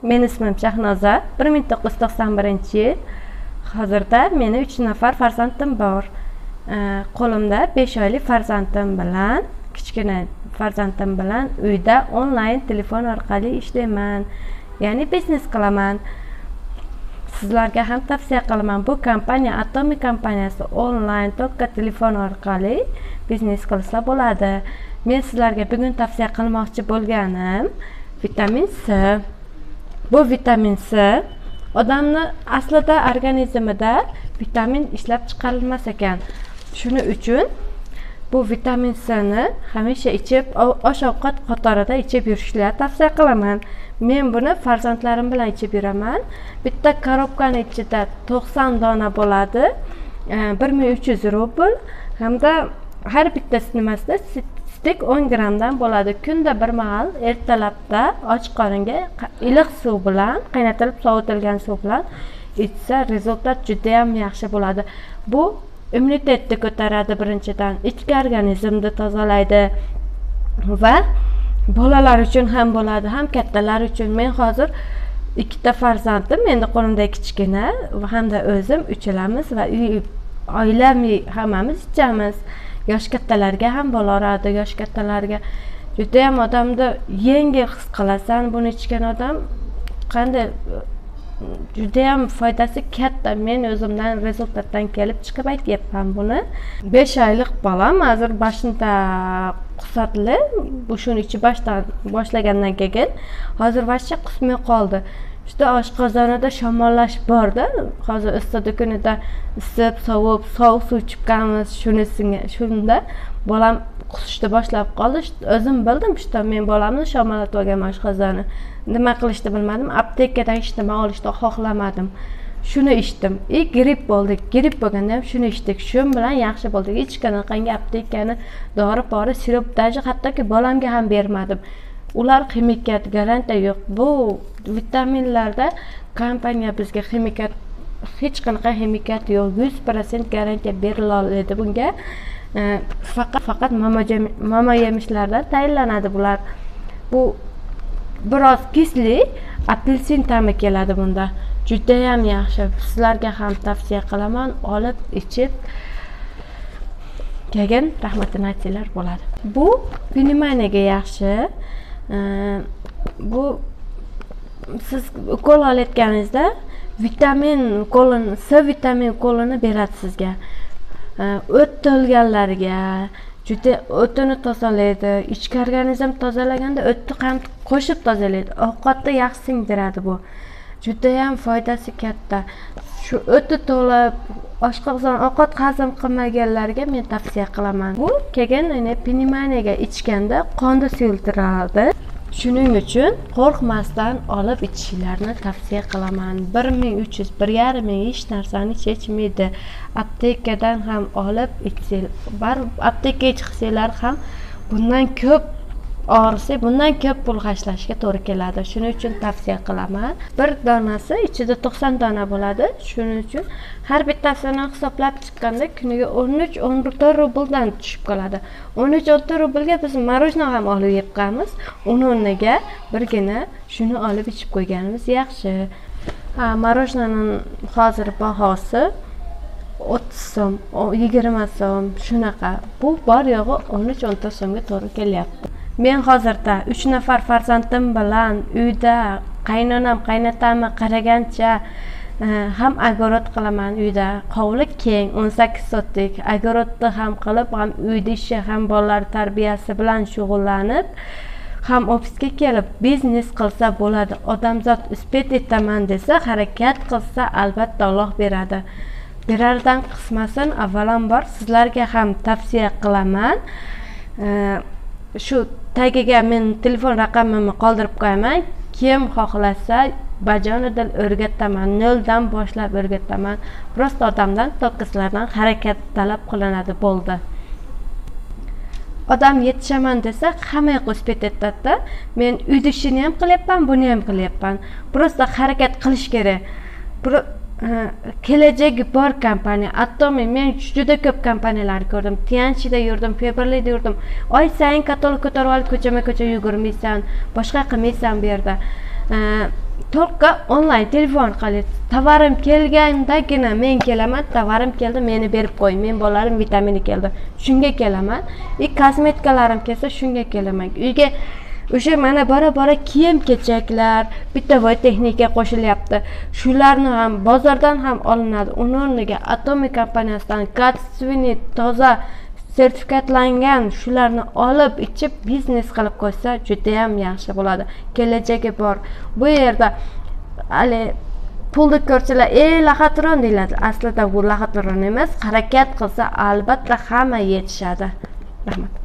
Men ismim Shahnoza. 1991-yil. Hozirda meni 3 nafar farzandim bor. Qo'limda 5 oylik farzandim bilan, kichkina farzandim bilan uyda onlayn telefon orqali ishlayman. Ya'ni biznes qilaman. Sizlarga ham tavsiya qilaman. Bu kompaniya Atomic kompaniyasi onlayn tokka telefon orqali biznes qilsa bo'ladi. Men sizlarga bugun tavsiya qilmoqchi bo'lganim vitamin C. Bu vitamin C odamni aslida organizmida vitamin ishlab chiqarilmas ekan. Shuning uchun bu vitamin C ni hamisha ichib, osh-ovqat qatorida ichib yurishlarni tavsiya qilaman. Men buni farzandlarim bilan ichib yuraman. Bitta korobkani ichida 90 dona bo'ladi. 1300 rubl hamda har bitta nimasida stik 10 grammdan bo'ladi. Kunda bir mahal ertalabda och qoringa iliq suv bilan, qaynatilib sovitilgan suv bilan ichsa rezultat juda ham yaxshi bo'ladi. Bu immunitetni ko'taradi birinchidan, ichki organizmni tozalaydi va bolalar uchun ham bo'ladi, ham kattalar uchun. Men hozir ikkita farzandim, endi qo'limda kichkina hamda o'zim uchilamiz va oilamiy hammamiz ichamiz. Yosh kattalarga ham bo'laveradi, yosh kattalarga juda ham odamni yengil his qilasan. Buni ichgan odam qanday juda ham foydasi katta. Men o'zimdan rezultatdan kelib chiqib aytyapman buni. 5 oylik bolam hozir boshida qusatli, bu shuni ichi boshlagandan keyin hozir vaqtcha qusmay qoldi. Juda oshqozonida shamollash borda. Hozir issiq kunida isib, sovuq suv ichibganmiz, shunda bolam qusishni boshlab qoldi. O'zim bildim, men bolamni shamollatib olganman oshqozoni. Nima qilishni bilmadim. Aptekadan hech nima olishni xohlamadim. Shuni ichdim. Gripp bo'ldi. Gripp bo'lganda ham shuni ichdik. Shu bilan yaxshi bo'ldik. Hech qanaqangi aptekani, dori-pori, sirop daji hattoki bolamga ham bermadim. Ular ximikat garantiya yo'q. Bu vitaminlarda kompaniya bizga ximikat, hech qanaqa ximikat yo'q. 100% garantiya beriladi bunga. Faqat mama yemishlardan tayyorlanadi bular. Bu biroz kisli, apelsin ta'mi keladi bunda. Juda ham yaxshi. Sizlarga ham tavsiya qilaman, olib ichib keyin rahmatini aytinglar bo'ladi. Bu pnevmoniyaga yaxshi. Bu siz ukol olayotganingizda vitamin kolini, C vitamin kolini beradi sizga. O't to'lganlarga juda o'tini tozalaydi. Ichki organizm tozalaganda o'tni ham qo'shib tozalaydi. Ovqatni yaxshi singdiradi bu. Juda ham foydasi katta. Shu o'ti to'lib ovqat hazm qilmaganlarga men tavsiya qilaman. Bu keyin pnevmoniyaga ichganda qonni suyultiradi. Shuning uchun qo'rqmasdan olib ichishlarni tavsiya qilaman. 1300, 1500 hech narsani chechmaydi. Aptekadan ham olib ichsanglar, aptekaga chiqsanglar ham bundan ko'p og'risa, bundan ko'p pul hashlashga to'g'ri keladi. Shuning uchun tavsiya qilaman. Bir donasi ichida 90 dona bo'ladi. Shuning uchun har bittasini hisoblab chiqqanda kuniga 13-14 rubldan tushib qoladi. 13-14 rublga biz marojna ham olib yeb qolamiz. Uni o'rniga birgina shuni olib ichib qo'yganimiz yaxshi. Marojnaning hozir bahosi 30 so'm, 20 so'm shunaqa. Bu bor yo'g'i 13-14 so'mga to'g'ri kelyapti. Men hozirda 3 nafar farzandim bilan uyda qaynonam, qaynatamni qaragancha ham огород qilaman uyda. Qovli keng, 18 sotdik. Огородni ham qilib, ham uyda ishi, ham bolalar tarbiyasi bilan shug'ullanib, ham ofisga kelib biznes qilsa bo'ladi. Odamzod uspet etaman desa, harakat qilsa, albatta Alloh beradi. Berardan qismasin. Avvalambor sizlarga ham tavsiya qilaman. Shu tagiga men telefon raqamimni qoldirib qo'yaman. Kim xohlasa bajonidil o'rgataman, 0 dan boshlab o'rgataman. Prosta odamdan, tokkislardan harakat talab qilinadi bo'ldi. Odam yetishaman desa, hamma yoq uspet etadi. Men uyda ishini ham qilyapman, buni ham qilyapman. Prosta harakat qilish kerak. Kelajagi bor kompaniya. Atomic, men juda ko'p kompaniyalar ko'rdim. Tianchida yurdim, Feberlida yurdim. Oy sayin katalog ko'tarib olib ko'chama-ko'cha yugurmaysan, boshqa qilmaysan bu yerda. только onlayn telefon orqali tovarim kelgandagina men kelaman, tovarim keldi, meni berib qo'y, men bolalarim vitamini keldi, shunga kelaman. Kosmetikalarim kelsa shunga kelaman. Uyga o'sha mana bora kiyim-kechaklar, bitta voy texnika qo'shilyapti. Shularni ham bozordan ham olinadi. Uning o'rniga Atomic kompaniyasidan kачественный, toza sertifikatlangan shularni olib ichib biznes qilib qo'ysa juda ham yaxshi bo'ladi. Kelajagi bor. Bu yerda hali pulni ko'rsalar, laxatron deyiladi. Aslida bu laxatron emas, harakat qilsa albatta hamma yetishadi. Rahmat.